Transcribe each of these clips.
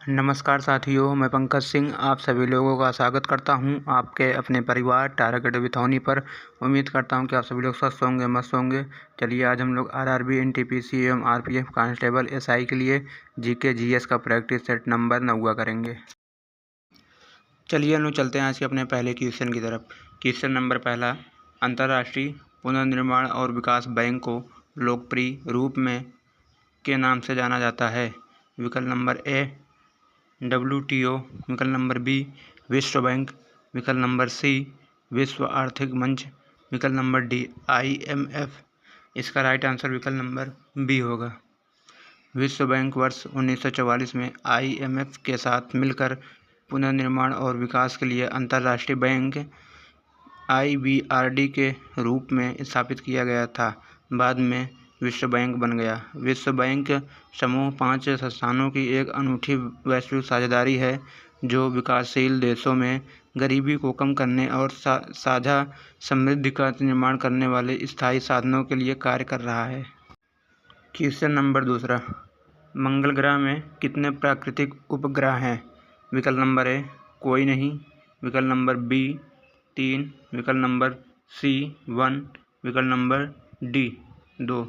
नमस्कार साथियों, मैं पंकज सिंह आप सभी लोगों का स्वागत करता हूं आपके अपने परिवार टारगेट विथौनी पर। उम्मीद करता हूं कि आप सभी लोग स्वस्थ होंगे, मस्त होंगे। चलिए आज हम लोग आरआरबी, एनटीपीसी एवं आरपीएफ कांस्टेबल एसआई के लिए जीके जीएस का प्रैक्टिस सेट नंबर 9 करेंगे। चलिए हम लोग चलते हैं आज के अपने पहले क्वेश्चन की तरफ। क्वेश्चन नंबर पहला, अंतर्राष्ट्रीय पुनर्निर्माण और विकास बैंक को लोकप्रिय रूप में के नाम से जाना जाता है। विकल्प नंबर ए WTO, विकल्प नंबर बी विश्व बैंक, विकल्प नंबर सी विश्व आर्थिक मंच, विकल्प नंबर डी IMF। इसका राइट आंसर विकल्प नंबर बी होगा। विश्व बैंक वर्ष 1944 में IMF के साथ मिलकर पुनर्निर्माण और विकास के लिए अंतर्राष्ट्रीय बैंक IBRD के रूप में स्थापित किया गया था। बाद में विश्व बैंक बन गया। विश्व बैंक समूह 5 संस्थानों की एक अनूठी वैश्विक साझेदारी है जो विकासशील देशों में गरीबी को कम करने और साझा समृद्धि का निर्माण करने वाले स्थायी साधनों के लिए कार्य कर रहा है। क्वेश्चन नंबर दूसरा, मंगल ग्रह में कितने प्राकृतिक उपग्रह हैं? विकल्प नंबर ए कोई नहीं, विकल्प नंबर बी 3, विकल्प नंबर सी 1, विकल्प नंबर डी 2।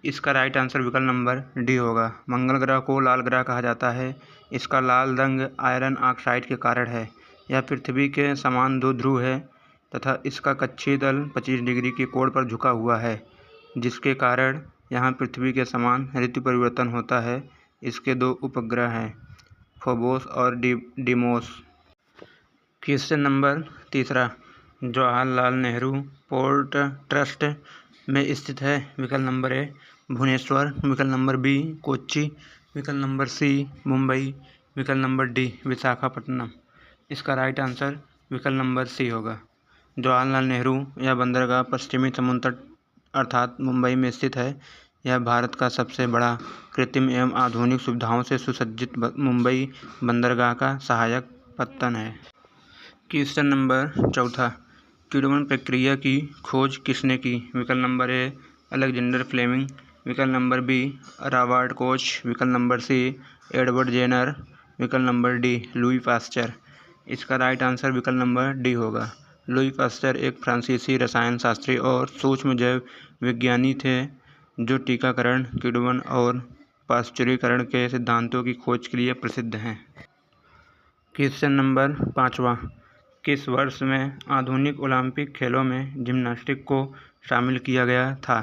इसका राइट आंसर विकल्प नंबर डी होगा। मंगल ग्रह को लाल ग्रह कहा जाता है। इसका लाल रंग आयरन ऑक्साइड के कारण है। यह पृथ्वी के समान 2 ध्रुव है तथा इसका कक्षीय तल 25 डिग्री के कोण पर झुका हुआ है, जिसके कारण यहाँ पृथ्वी के समान ऋतु परिवर्तन होता है। इसके 2 उपग्रह हैं, फोबोस और डीमोस। क्वेश्चन नंबर तीसरा, जवाहरलाल नेहरू पोर्ट ट्रस्ट में स्थित है? विकल्प नंबर ए भुवनेश्वर, विकल्प नंबर बी कोच्चि, विकल्प नंबर सी मुंबई, विकल्प नंबर डी विशाखापट्टनम। इसका राइट आंसर विकल्प नंबर सी होगा। जवाहरलाल नेहरू यह बंदरगाह पश्चिमी समुद्र तट अर्थात मुंबई में स्थित है। यह भारत का सबसे बड़ा कृत्रिम एवं आधुनिक सुविधाओं से सुसज्जित मुंबई बंदरगाह का सहायक पत्तन है। क्वेश्चन नंबर चौथा, किण्वन प्रक्रिया की खोज किसने की? विकल्प नंबर ए अलेक्जेंडर फ्लेमिंग, विकल्प नंबर बी रॉबर्ट कोच, विकल्प नंबर सी एडवर्ड जेनर, विकल्प नंबर डी लुई पास्चर। इसका राइट आंसर विकल्प नंबर डी होगा। लुई पास्चर एक फ्रांसीसी रसायन शास्त्री और सूक्ष्म जैव विज्ञानी थे जो टीकाकरण, किण्वन और पाश्चुरीकरण के सिद्धांतों की खोज के लिए प्रसिद्ध हैं। क्वेश्चन नंबर पाँचवा, किस वर्ष में आधुनिक ओलंपिक खेलों में जिम्नास्टिक को शामिल किया गया था?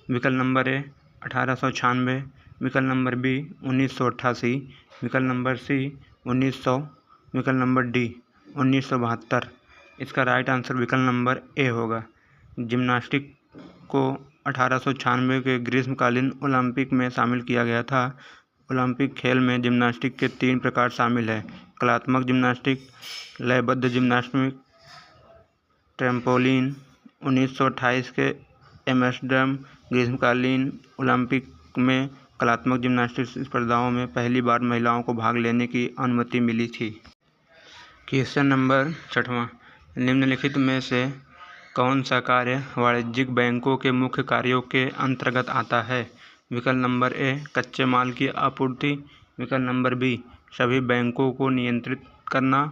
विकल्प नंबर ए 1896, विकल्प नंबर बी 1988, विकल्प नंबर सी 1900, विकल्प नंबर डी 1972। इसका राइट आंसर विकल्प नंबर ए होगा। जिम्नास्टिक को 1896 के ग्रीष्मकालीन ओलंपिक में शामिल किया गया था। ओलंपिक खेल में जिम्नास्टिक के 3 प्रकार शामिल हैं: कलात्मक जिम्नास्टिक, लयबद्ध जिम्नास्टिक, ट्रैम्पोलिन। 1928 के एम्स्टर्डम ग्रीष्मकालीन ओलंपिक में कलात्मक जिम्नास्टिक स्पर्धाओं में पहली बार महिलाओं को भाग लेने की अनुमति मिली थी। क्वेश्चन नंबर छठवां, निम्नलिखित में से कौन सा कार्य वाणिज्यिक बैंकों के मुख्य कार्यों के अंतर्गत आता है? विकल्प नंबर ए कच्चे माल की आपूर्ति, विकल्प नंबर बी सभी बैंकों को नियंत्रित करना,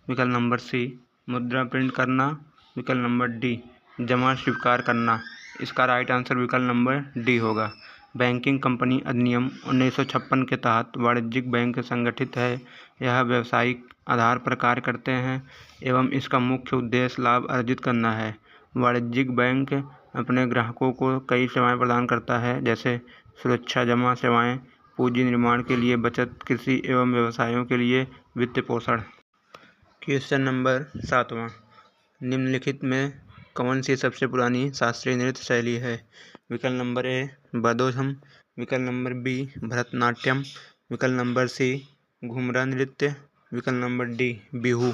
विकल्प नंबर सी मुद्रा प्रिंट करना, विकल्प नंबर डी जमा स्वीकार करना। इसका राइट आंसर विकल्प नंबर डी होगा। बैंकिंग कंपनी अधिनियम 1956 के तहत वाणिज्यिक बैंक संगठित है। यह व्यावसायिक आधार पर कार्य करते हैं एवं इसका मुख्य उद्देश्य लाभ अर्जित करना है। वाणिज्यिक बैंक अपने ग्राहकों को कई सेवाएं प्रदान करता है, जैसे सुरक्षा जमा सेवाएं, पूंजी निर्माण के लिए बचत, कृषि एवं व्यवसायों के लिए वित्त पोषण। क्वेश्चन नंबर 7वां, निम्नलिखित में कौन सी सबसे पुरानी शास्त्रीय नृत्य शैली है? विकल्प नंबर ए बदोहम, विकल्प नंबर बी भरतनाट्यम, विकल्प नंबर सी घुमरा नृत्य, विकल्प नंबर डी बिहू।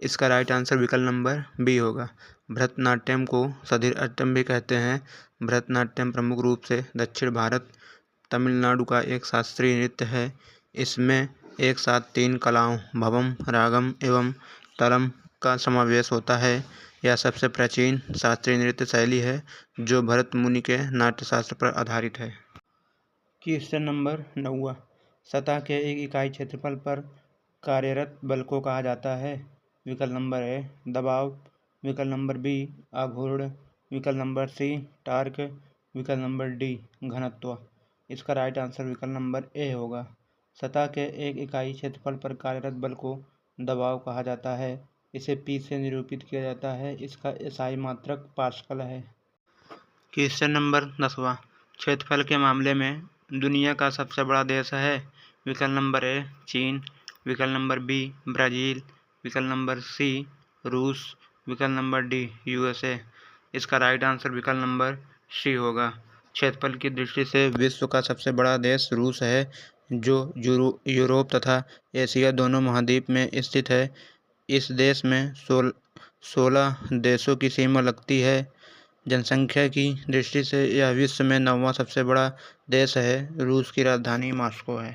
इसका राइट आंसर विकल्प नंबर बी होगा। भरतनाट्यम को सधिर भी कहते हैं। भरतनाट्यम प्रमुख रूप से दक्षिण भारत, तमिलनाडु का एक शास्त्रीय नृत्य है। इसमें एक साथ 3 कलाओं भवम, रागम एवं तालम का समावेश होता है। यह सबसे प्राचीन शास्त्रीय नृत्य शैली है जो भरत मुनि के नाट्यशास्त्र पर आधारित है। क्वेश्चन नंबर 9वां, सतह के एक इकाई क्षेत्रफल पर कार्यरत बल को कहा जाता है। विकल्प नंबर ए दबाव, विकल्प नंबर बी आघूर्ण, विकल्प नंबर सी टार्क, विकल्प नंबर डी घनत्व। इसका राइट आंसर विकल्प नंबर ए होगा। सतह के एक इकाई क्षेत्रफल पर कार्यरत बल को दबाव कहा जाता है। इसे पी से निरूपित किया जाता है। इसका एसआई मात्रक पास्कल है। क्वेश्चन नंबर 10वां, क्षेत्रफल के मामले में दुनिया का सबसे बड़ा देश है। विकल्प नंबर ए चीन, विकल्प नंबर बी ब्राज़ील, विकल्प नंबर सी रूस, विकल्प नंबर डी यूएसए। इसका राइट आंसर विकल्प नंबर सी होगा। क्षेत्रफल की दृष्टि से विश्व का सबसे बड़ा देश रूस है, जो यूरोप तथा एशिया दोनों महाद्वीप में स्थित है। इस देश में 16 देशों की सीमा लगती है। जनसंख्या की दृष्टि से यह विश्व में 9वां सबसे बड़ा देश है। रूस की राजधानी मॉस्को है।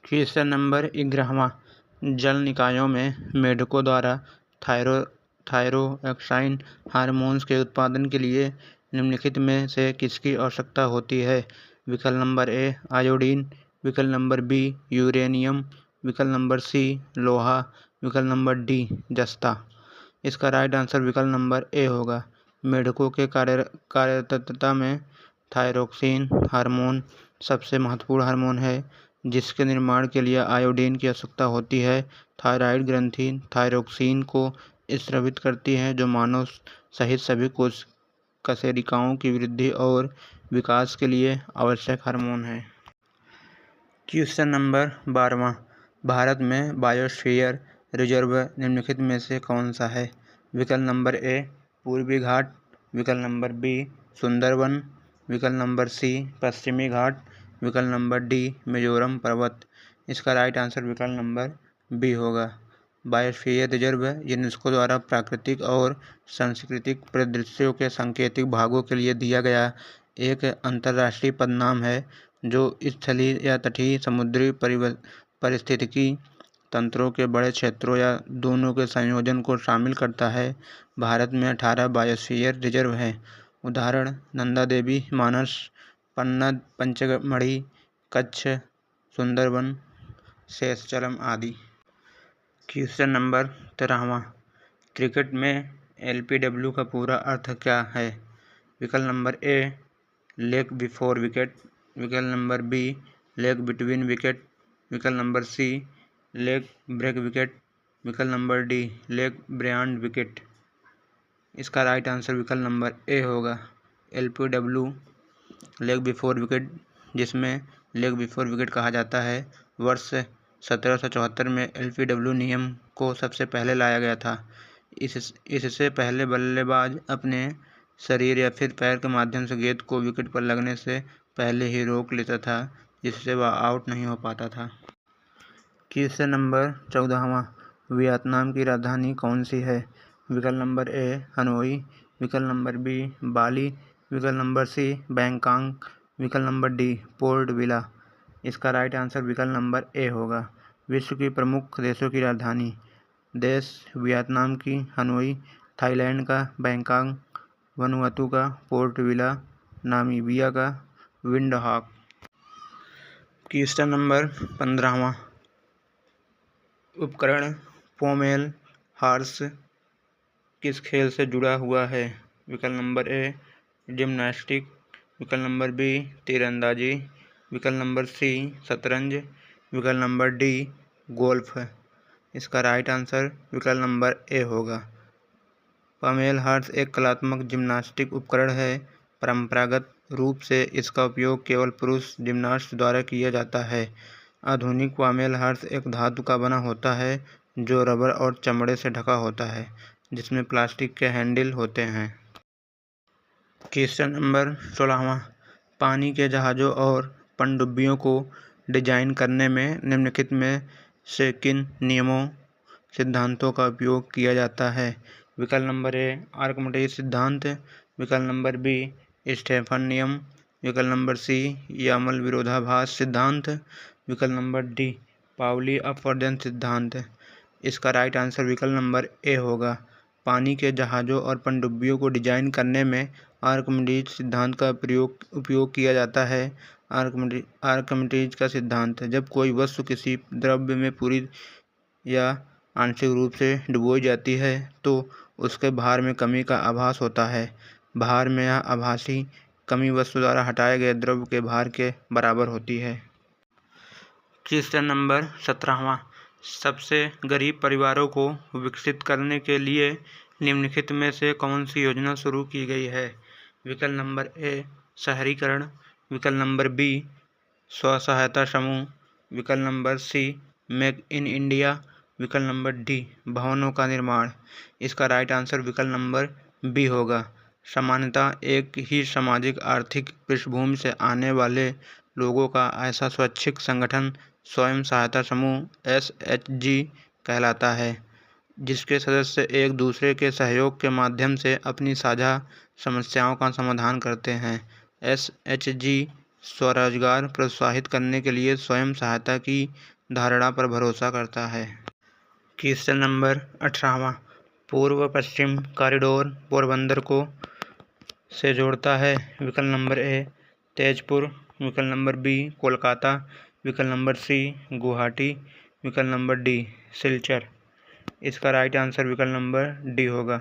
क्वेश्चन नंबर 11वां, जल निकायों में मेढकों द्वारा थायरोक्साइन हार्मोन्स के उत्पादन के लिए निम्नलिखित में से किसकी आवश्यकता होती है। विकल्प नंबर ए आयोडीन, विकल्प नंबर बी यूरेनियम, विकल्प नंबर सी लोहा, विकल्प नंबर डी जस्ता। इसका राइट आंसर विकल्प नंबर ए होगा। मेढकों के कार्यतत्ता में थायरोक्सिन हार्मोन सबसे महत्वपूर्ण हार्मोन है, जिसके निर्माण के लिए आयोडीन की आवश्यकता होती है। थायराइड ग्रंथि थायरोक्सिन को स्रावित करती है, जो मानव सहित सभी कशेरुकियों की वृद्धि और विकास के लिए आवश्यक हार्मोन है। क्वेश्चन नंबर 12वां, भारत में बायोस्फीयर रिजर्व निम्नलिखित में से कौन सा है। विकल्प नंबर ए पूर्वी घाट, विकल्प नंबर बी सुंदरवन, विकल्प नंबर सी पश्चिमी घाट, विकल्प नंबर डी मिजोरम पर्वत। इसका राइट आंसर विकल्प नंबर बी होगा। बायोस्फीयर रिजर्व यूनेस्को द्वारा प्राकृतिक और सांस्कृतिक परिदृश्यों के सांकेतिक भागों के लिए दिया गया एक अंतर्राष्ट्रीय पदनाम है, जो स्थलीय या तटीय समुद्री पारिस्थितिकी तंत्रों के बड़े क्षेत्रों या दोनों के संयोजन को शामिल करता है। भारत में 18 बायोस्फीयर रिजर्व हैं। उदाहरण नंदा देवी, मानस, पन्ना, पंचमढ़ी, कच्छ, सुंदरवन, शेषचलम आदि। क्वेश्चन नंबर 13वां, क्रिकेट में एलपीडब्ल्यू का पूरा अर्थ क्या है। विकल्प नंबर ए लेग बिफोर विकेट, विकल्प number B leg between wicket, विकल्प number C leg break wicket, विकल्प number D leg beyond wicket. इसका राइट आंसर विकल्प नंबर ए होगा। एलपीडब्ल्यू लेग बिफोर विकेट, जिसमें लेग बिफोर विकेट कहा जाता है, वर्ष 1774 में एलपीडब्ल्यू नियम को सबसे पहले लाया गया था। इससे पहले बल्लेबाज अपने शरीर या फिर पैर के माध्यम से गेंद को विकेट पर लगने से पहले ही रोक लेता था, जिससे वह आउट नहीं हो पाता था। क्वेश्चन नंबर 14वां, वियतनाम की राजधानी कौन सी है। विकल्प नंबर ए हनोई, विकल्प नंबर बी बाली, विकल्प नंबर सी बैंकॉक, विकल्प नंबर डी पोर्ट विला। इसका राइट आंसर विकल्प नंबर ए होगा। विश्व की प्रमुख देशों की राजधानी देश वियतनाम की हनोई, थाईलैंड का बैंकॉक, वनुअतु का पोर्ट विला, नामीबिया का विंडहॉक। क्वेश्चन नंबर 15वां, उपकरण पोमेल हॉर्स किस खेल से जुड़ा हुआ है। विकल्प नंबर ए जिम्नास्टिक, विकल्प नंबर बी तीरंदाजी, विकल्प नंबर सी शतरंज, विकल्प नंबर डी गोल्फ। इसका राइट आंसर विकल्प नंबर ए होगा। पोमेल हॉर्स एक कलात्मक जिम्नास्टिक उपकरण है। परंपरागत रूप से इसका उपयोग केवल पुरुष जिम्नास्ट द्वारा किया जाता है। आधुनिक पोमेल हॉर्स एक धातु का बना होता है, जो रबर और चमड़े से ढका होता है, जिसमें प्लास्टिक के हैंडल होते हैं। क्वेश्चन नंबर 16वां, पानी के जहाज़ों और पनडुब्बियों को डिजाइन करने में निम्नलिखित में से किन नियमों सिद्धांतों का उपयोग किया जाता है। विकल्प नंबर ए आर्किमिडीज सिद्धांत, विकल्प नंबर बी स्टेफन नियम, विकल्प नंबर सी यामल विरोधाभास सिद्धांत, विकल्प नंबर डी पाउली अपवर्जन सिद्धांत। इसका राइट आंसर विकल्प नंबर ए होगा। पानी के जहाज़ों और पनडुब्बियों को डिजाइन करने में आर्किमिडीज सिद्धांत का उपयोग किया जाता है। आर्किमिडीज का सिद्धांत। जब कोई वस्तु किसी द्रव्य में पूरी या आंशिक रूप से डुबोई जाती है तो उसके भार में कमी का आभास होता है। भार में यह आभासी कमी वस्तु द्वारा हटाए गए द्रव्य के भार के बराबर होती है। क्वेश्चन नंबर 17वां। सबसे गरीब परिवारों को विकसित करने के लिए निम्नलिखित में से कौन सी योजना शुरू की गई है? विकल्प नंबर ए शहरीकरण, विकल्प नंबर बी स्व सहायता समूह, विकल्प number C make in India, विकल्प नंबर डी भवनों का निर्माण। इसका राइट आंसर विकल्प नंबर बी होगा। सामान्यतः एक ही सामाजिक आर्थिक पृष्ठभूमि से आने वाले लोगों का ऐसा स्वैच्छिक संगठन स्वयं सहायता समूह SHG कहलाता है, जिसके सदस्य एक दूसरे के सहयोग के माध्यम से अपनी साझा समस्याओं का समाधान करते हैं। SHG स्वरोजगार प्रोत्साहित करने के लिए स्वयं सहायता की धारणा पर भरोसा करता है। क्वेश्चन नंबर 18वां। पूर्व पश्चिम कॉरिडोर पोरबंदर को से जोड़ता है। विकल्प नंबर ए तेजपुर, विकल्प नंबर बी कोलकाता, विकल्प नंबर सी गुवाहाटी, विकल्प नंबर डी सिलचर। इसका राइट आंसर विकल्प नंबर डी होगा।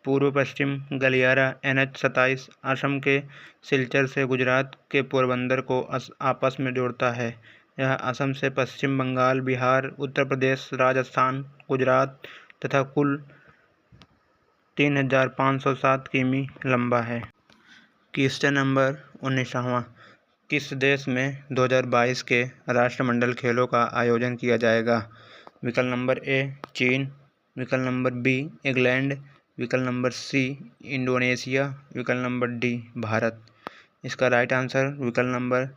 पूर्व पश्चिम गलियारा NH-27 असम के सिलचर से गुजरात के पोरबंदर को आपस में जोड़ता है। यह असम से पश्चिम बंगाल, बिहार, उत्तर प्रदेश, राजस्थान, गुजरात तथा कुल 3507 किमी लंबा है। क्वेश्चन नंबर 19वां। किस देश में 2022 के राष्ट्रमंडल खेलों का आयोजन किया जाएगा? विकल्प नंबर ए चीन, विकल्प नंबर बी इंग्लैंड, विकल्प नंबर सी इंडोनेशिया, विकल्प नंबर डी भारत। इसका राइट आंसर विकल्प नंबर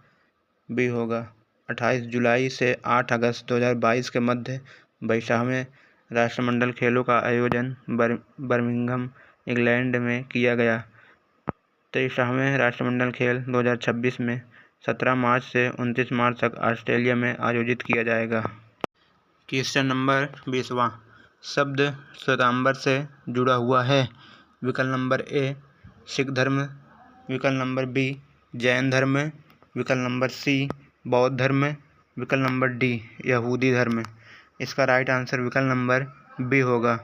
बी होगा। 28 जुलाई से 8 अगस्त 2022 के मध्य 22वें राष्ट्रमंडल खेलों का आयोजन बर्मिंघम इंग्लैंड में किया गया। 23वें राष्ट्रमंडल खेल 2026 में 17 मार्च से 29 मार्च तक ऑस्ट्रेलिया में आयोजित किया जाएगा। क्वेश्चन नंबर 20वां। शब्द श्वेतांबर से जुड़ा हुआ है। विकल्प नंबर ए सिख धर्म, विकल्प नंबर बी जैन धर्म, विकल्प नंबर सी बौद्ध धर्म, विकल्प नंबर डी यहूदी धर्म। इसका राइट आंसर विकल्प नंबर बी होगा।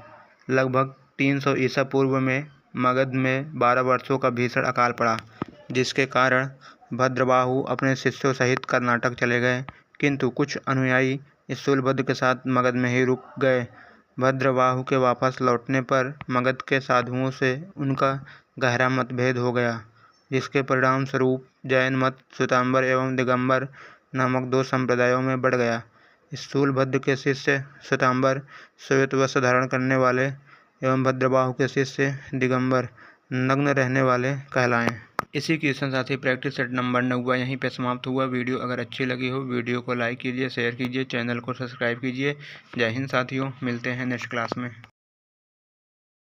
लगभग 300 ईसा पूर्व में मगध में 12 वर्षों का भीषण अकाल पड़ा, जिसके कारण भद्रबाहु अपने शिष्यों सहित कर्नाटक चले गए, किंतु कुछ अनुयायी शूलभद्र के साथ मगध में ही रुक गए। भद्रबाहु के वापस लौटने पर मगध के साधुओं से उनका गहरा मतभेद हो गया, जिसके परिणाम स्वरूप जैन मत श्वेतांबर एवं दिगंबर नामक 2 संप्रदायों में बढ़ गया। शूलभद्र के शिष्य श्वेतांबर श्वेत वस्त्र धारण करने वाले एवं भद्रबाहु के शिष्य दिगंबर नग्न रहने वाले कहलाएं। इसी क्वेश्चन साथ ही प्रैक्टिस सेट नंबर 9 यहीं पे समाप्त हुआ। वीडियो अगर अच्छी लगी हो वीडियो को लाइक कीजिए, शेयर कीजिए, चैनल को सब्सक्राइब कीजिए। जय हिंद साथियों, मिलते हैं नेक्स्ट क्लास में।